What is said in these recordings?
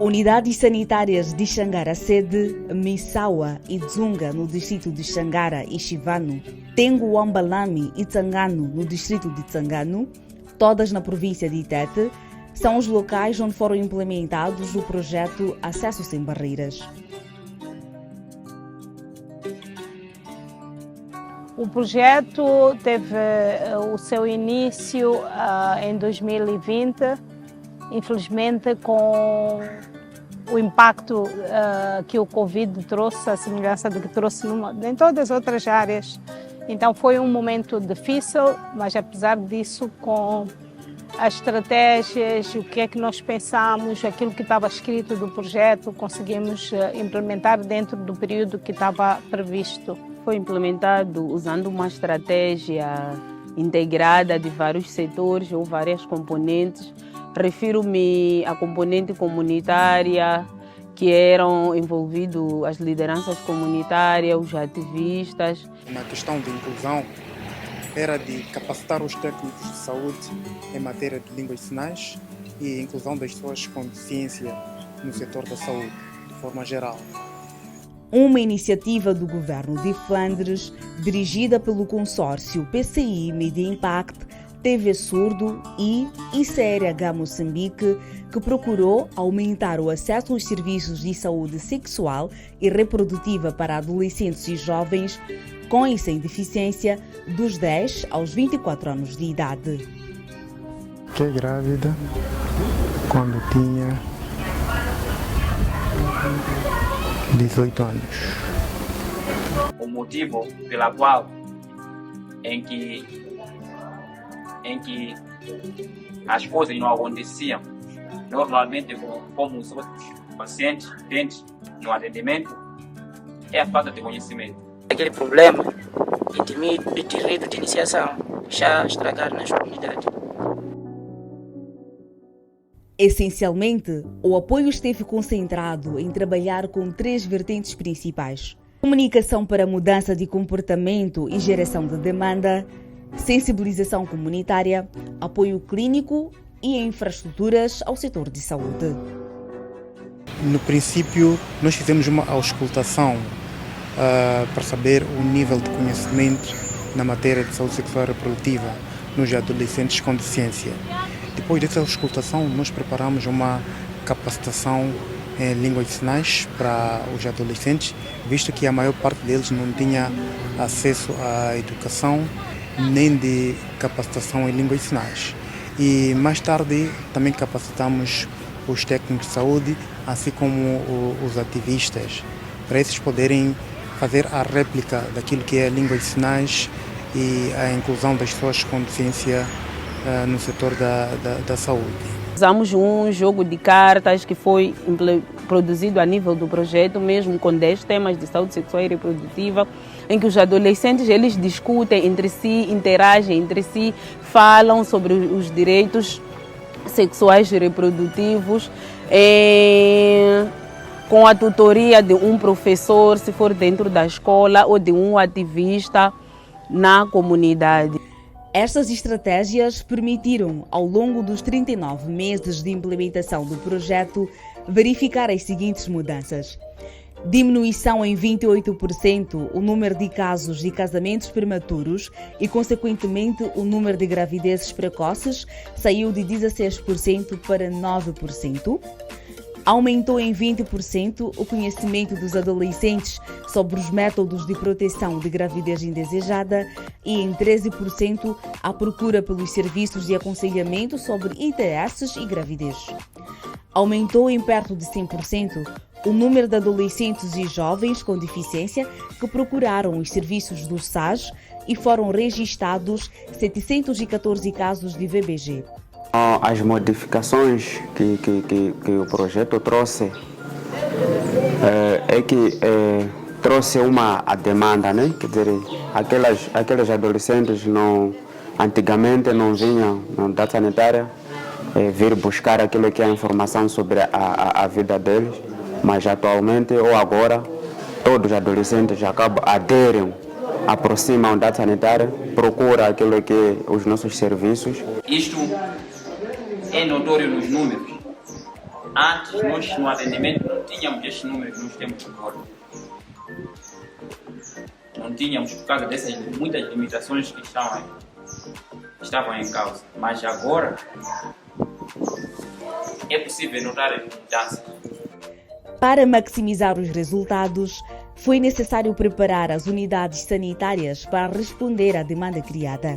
Unidades sanitárias de Xangara Sede, Missaua e Dzunga, no distrito de Xangara e Chivano, Tengu Ambalami e Tsangano, no distrito de Tsangano, todas na província de Itete, são os locais onde foram implementados o projeto Acesso Sem Barreiras. O projeto teve o seu início em 2020, infelizmente com o impacto que o Covid trouxe, a semelhança do que trouxe em todas as outras áreas. Então foi um momento difícil, mas apesar disso, com as estratégias, o que é que nós pensamos, aquilo que estava escrito do projeto, conseguimos implementar dentro do período que estava previsto. Foi implementado usando uma estratégia integrada de vários setores ou várias componentes. Refiro-me à componente comunitária, que eram envolvidos as lideranças comunitárias, os ativistas. Na questão de inclusão, era de capacitar os técnicos de saúde em matéria de línguas de sinais e inclusão das pessoas com deficiência no setor da saúde, de forma geral. Uma iniciativa do governo de Flandres, dirigida pelo consórcio PCI Media Impact, TV Surdo e ICRH Moçambique, que procurou aumentar o acesso aos serviços de saúde sexual e reprodutiva para adolescentes e jovens com e sem deficiência dos 10 aos 24 anos de idade. Fiquei grávida quando tinha 18 anos. O motivo pela qual em que as coisas não aconteciam normalmente como os outros pacientes têm no atendimento é a falta de conhecimento. Aquele problema e de rito de iniciação já estragar nas comunidades. Essencialmente, o apoio esteve concentrado em trabalhar com 3 vertentes principais: comunicação para mudança de comportamento e geração de demanda, sensibilização comunitária, apoio clínico e infraestruturas ao setor de saúde. No princípio, nós fizemos uma auscultação para saber o nível de conhecimento na matéria de saúde sexual e reprodutiva nos adolescentes com deficiência. Depois dessa auscultação, nós preparamos uma capacitação em língua de sinais para os adolescentes, visto que a maior parte deles não tinha acesso à educação nem de capacitação em língua de sinais. E mais tarde também capacitamos os técnicos de saúde, assim como os ativistas, para esses poderem fazer a réplica daquilo que é a língua de sinais e a inclusão das pessoas com deficiência no setor da saúde. Usamos um jogo de cartas que foi produzido a nível do projeto, mesmo com 10 temas de saúde sexual e reprodutiva, em que os adolescentes eles discutem entre si, interagem entre si, falam sobre os direitos sexuais e reprodutivos, com a tutoria de um professor, se for dentro da escola, ou de um ativista na comunidade. Estas estratégias permitiram, ao longo dos 39 meses de implementação do projeto, verificar as seguintes mudanças: diminuição em 28% o número de casos de casamentos prematuros e, consequentemente, o número de gravidezes precoces saiu de 16% para 9%. Aumentou em 20% o conhecimento dos adolescentes sobre os métodos de proteção de gravidez indesejada e em 13% a procura pelos serviços de aconselhamento sobre ITS e gravidez. Aumentou em perto de 100% o número de adolescentes e jovens com deficiência que procuraram os serviços do SAS e foram registrados 714 casos de VBG. As modificações que o projeto trouxe trouxe a demanda, né? Quer dizer, aqueles adolescentes antigamente não vinham na unidade sanitária vir buscar aquilo que é a informação sobre a vida deles, mas atualmente ou agora todos os adolescentes aderem, aproximam a unidade sanitária, procuram aquilo que é os nossos serviços. Isto é notório nos números. Antes, nós no atendimento não tínhamos este número que nós temos agora. Não tínhamos por causa dessas muitas limitações que estavam em causa. Mas agora é possível notar a mudança. Para maximizar os resultados, foi necessário preparar as unidades sanitárias para responder à demanda criada.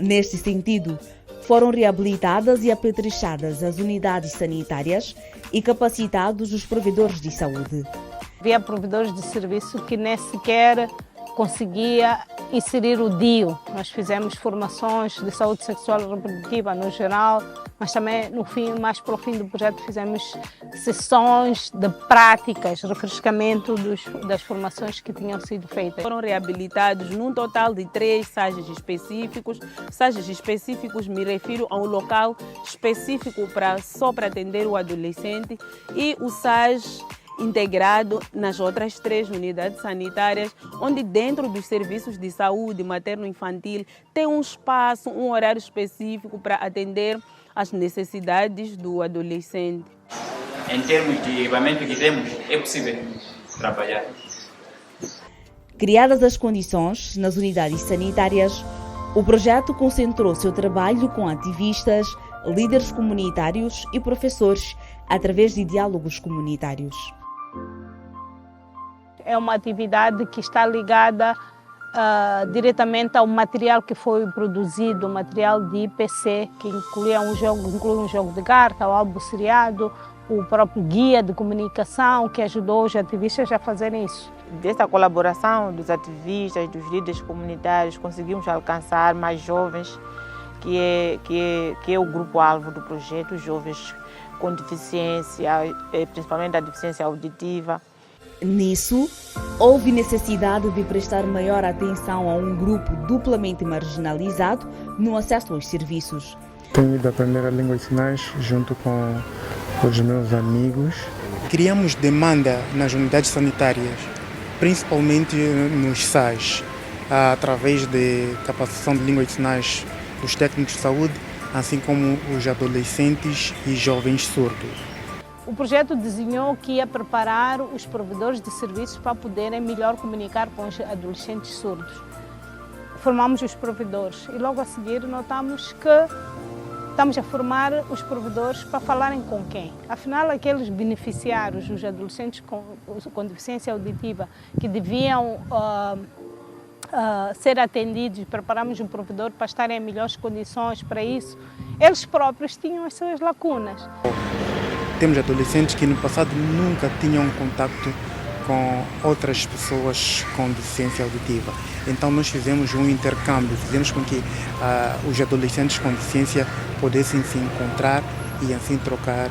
Neste sentido, foram reabilitadas e apetrechadas as unidades sanitárias e capacitados os provedores de saúde. Havia provedores de serviço que nem sequer conseguia inserir o DIU. Nós fizemos formações de saúde sexual e reprodutiva no geral, mas também mais para o fim do projeto fizemos sessões de práticas, refrescamento das formações que tinham sido feitas. Foram reabilitados num total de 3 SAGs específicos. SAGs específicos me refiro a um local específico só para atender o adolescente e o SAG integrado nas outras 3 unidades sanitárias, onde dentro dos serviços de saúde materno-infantil tem um espaço, um horário específico para atender às necessidades do adolescente. Em termos de equipamento que temos, é possível trabalhar. Criadas as condições nas unidades sanitárias, o projeto concentrou seu trabalho com ativistas, líderes comunitários e professores através de diálogos comunitários. É uma atividade que está ligada diretamente ao material que foi produzido, o material de IPC, que inclui um jogo de carta, o álbum seriado, o próprio guia de comunicação que ajudou os ativistas a fazerem isso. Desta colaboração dos ativistas, dos líderes comunitários, conseguimos alcançar mais jovens, que é o grupo-alvo do projeto, os jovens com deficiência, principalmente a deficiência auditiva. Nisso, houve necessidade de prestar maior atenção a um grupo duplamente marginalizado no acesso aos serviços. Tenho ido aprender a língua de sinais junto com os meus amigos. Criamos demanda nas unidades sanitárias, principalmente nos SAIs, através de capacitação de língua de sinais dos técnicos de saúde, assim como os adolescentes e jovens surdos. O projeto desenhou que ia preparar os provedores de serviços para poderem melhor comunicar com os adolescentes surdos. Formamos os provedores e logo a seguir notamos que estamos a formar os provedores para falarem com quem? Afinal, aqueles beneficiários, os adolescentes com deficiência auditiva, que deviam ser atendidos, preparamos um provedor para estarem em melhores condições para isso, eles próprios tinham as suas lacunas. Temos adolescentes que no passado nunca tinham contato com outras pessoas com deficiência auditiva. Então nós fizemos um intercâmbio, fizemos com que os adolescentes com deficiência pudessem se encontrar e assim trocar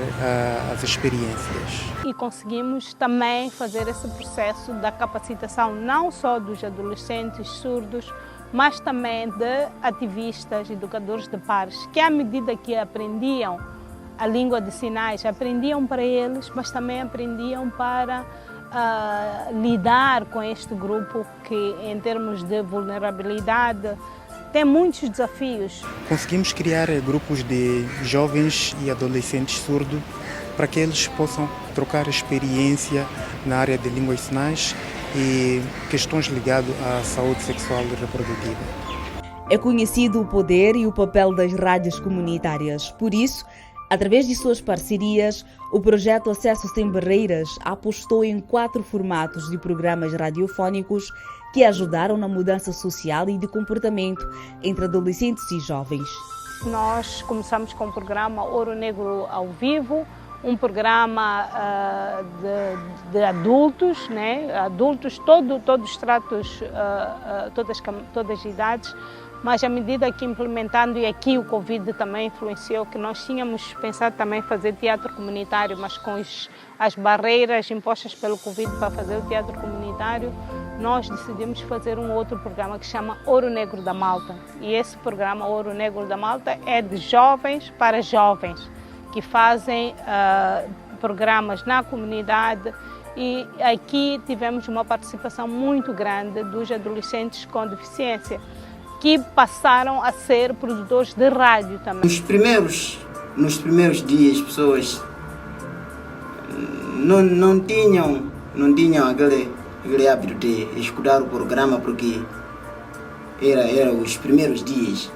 as experiências. E conseguimos também fazer esse processo da capacitação não só dos adolescentes surdos, mas também de ativistas, educadores de pares, que à medida que aprendiam a língua de sinais, aprendiam para eles, mas também aprendiam para lidar com este grupo que, em termos de vulnerabilidade, tem muitos desafios. Conseguimos criar grupos de jovens e adolescentes surdos para que eles possam trocar experiência na área de língua de sinais e questões ligadas à saúde sexual e reprodutiva. É conhecido o poder e o papel das rádios comunitárias. Por isso, através de suas parcerias, o projeto Acesso Sem Barreiras apostou em 4 formatos de programas radiofónicos que ajudaram na mudança social e de comportamento entre adolescentes e jovens. Nós começamos com o programa Ouro Negro ao Vivo, um programa de adultos, né? Adultos, todos os estratos, todas as idades, mas à medida que implementando, e aqui o Covid também influenciou, que nós tínhamos pensado também fazer teatro comunitário, mas com as barreiras impostas pelo Covid para fazer o teatro comunitário, nós decidimos fazer um outro programa que se chama Ouro Negro da Malta. E esse programa Ouro Negro da Malta é de jovens para jovens, que fazem programas na comunidade, e aqui tivemos uma participação muito grande dos adolescentes com deficiência, que passaram a ser produtores de rádio também. Nos primeiros dias, pessoas não tinham aquele hábito de escutar o programa porque era os primeiros dias.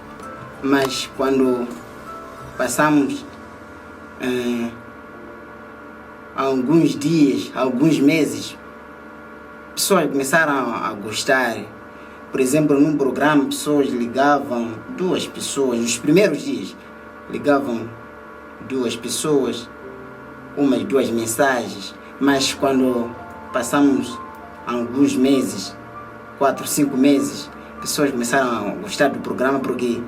Mas quando passamos alguns dias, alguns meses, pessoas começaram a gostar. Por exemplo, num programa, pessoas ligavam, 2 pessoas, nos primeiros dias, ligavam 2 pessoas, 1, 2 mensagens, mas quando passamos alguns meses, 4, 5 meses, pessoas começaram a gostar do programa porque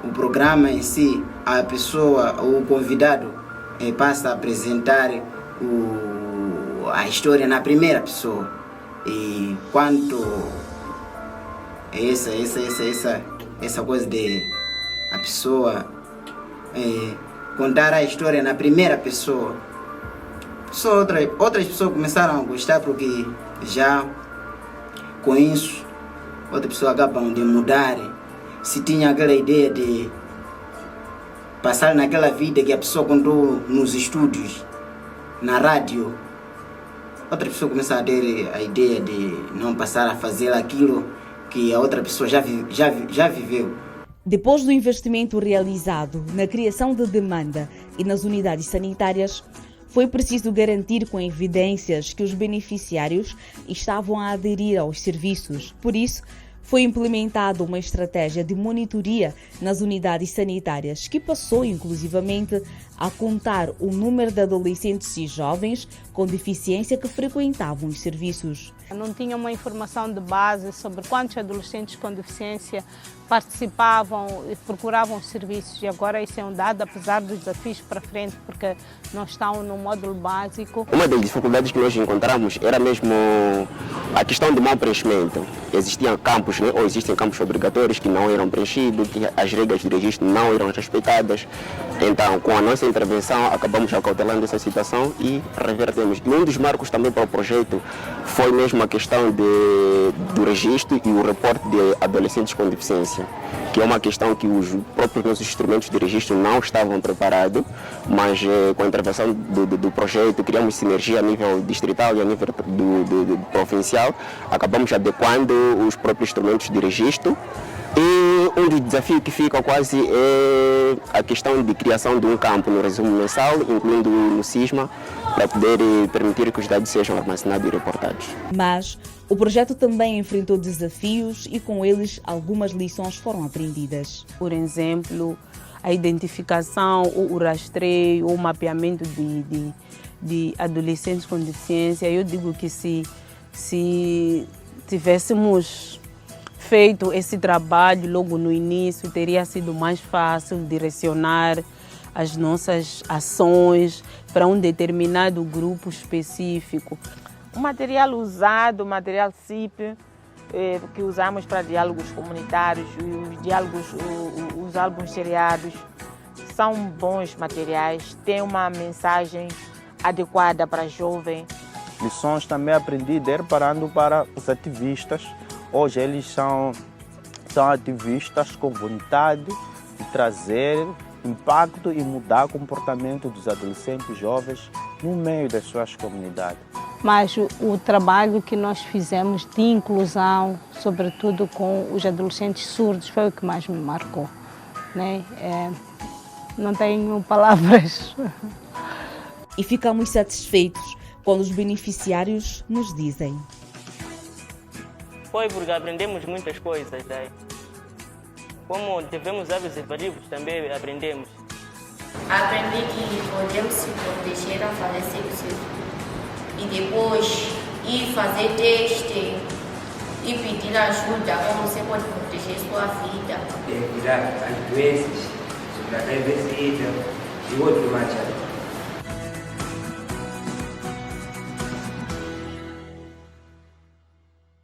o programa em si, a pessoa, o convidado passa a apresentar a história na primeira pessoa. E quanto essa coisa de a pessoa contar a história na primeira pessoa, outras pessoas começaram a gostar porque já com isso outras pessoas acabam de mudar. Se tinha aquela ideia de passar naquela vida que a pessoa contou nos estúdios, na rádio, outra pessoa começa a ter a ideia de não passar a fazer aquilo que a outra pessoa já viveu. Depois do investimento realizado na criação de demanda e nas unidades sanitárias, foi preciso garantir com evidências que os beneficiários estavam a aderir aos serviços. Por isso, foi implementada uma estratégia de monitoria nas unidades sanitárias, que passou inclusivamente a contar o número de adolescentes e jovens com deficiência que frequentavam os serviços. Não tinha uma informação de base sobre quantos adolescentes com deficiência participavam e procuravam os serviços, e agora isso é um dado, apesar dos desafios para frente, porque não estão no módulo básico. Uma das dificuldades que nós encontramos era mesmo a questão do mau preenchimento. Existiam campos, ou existem campos obrigatórios que não eram preenchidos, que as regras de registro não eram respeitadas. Então, com a nossa intervenção, acabamos acautelando essa situação e revertemos. E um dos marcos também para o projeto foi mesmo a questão do registro e o reporte de adolescentes com deficiência, que é uma questão que os próprios nossos instrumentos de registro não estavam preparados, mas com a intervenção do projeto, criamos sinergia a nível distrital e a nível do provincial, acabamos adequando os próprios instrumentos de registro. E um dos desafios que fica quase é a questão de criação de um campo no resumo mensal, incluindo no SISMA, para poder permitir que os dados sejam armazenados e reportados. Mas o projeto também enfrentou desafios e com eles algumas lições foram aprendidas. Por exemplo, a identificação, o rastreio, o mapeamento de adolescentes com deficiência. Eu digo que se tivéssemos feito esse trabalho logo no início, teria sido mais fácil direcionar as nossas ações para um determinado grupo específico. O material usado, o material CIP, que usamos para diálogos comunitários, os álbuns seriados, são bons materiais, têm uma mensagem adequada para jovem. Lições também aprendi preparando para os ativistas. Hoje eles são ativistas com vontade de trazer impacto e mudar o comportamento dos adolescentes e jovens no meio das suas comunidades. Mas o trabalho que nós fizemos de inclusão, sobretudo com os adolescentes surdos, foi o que mais me marcou, né? Não tenho palavras. E ficamos satisfeitos quando os beneficiários nos dizem: foi porque aprendemos muitas coisas daí. Como tivemos hábitos evasivos, também aprendemos. Aprendi que podemos se proteger a fazer sexo e depois ir fazer teste e pedir ajuda, como você pode proteger sua vida. Cuidar das doenças, sobre a HIV e outros mais.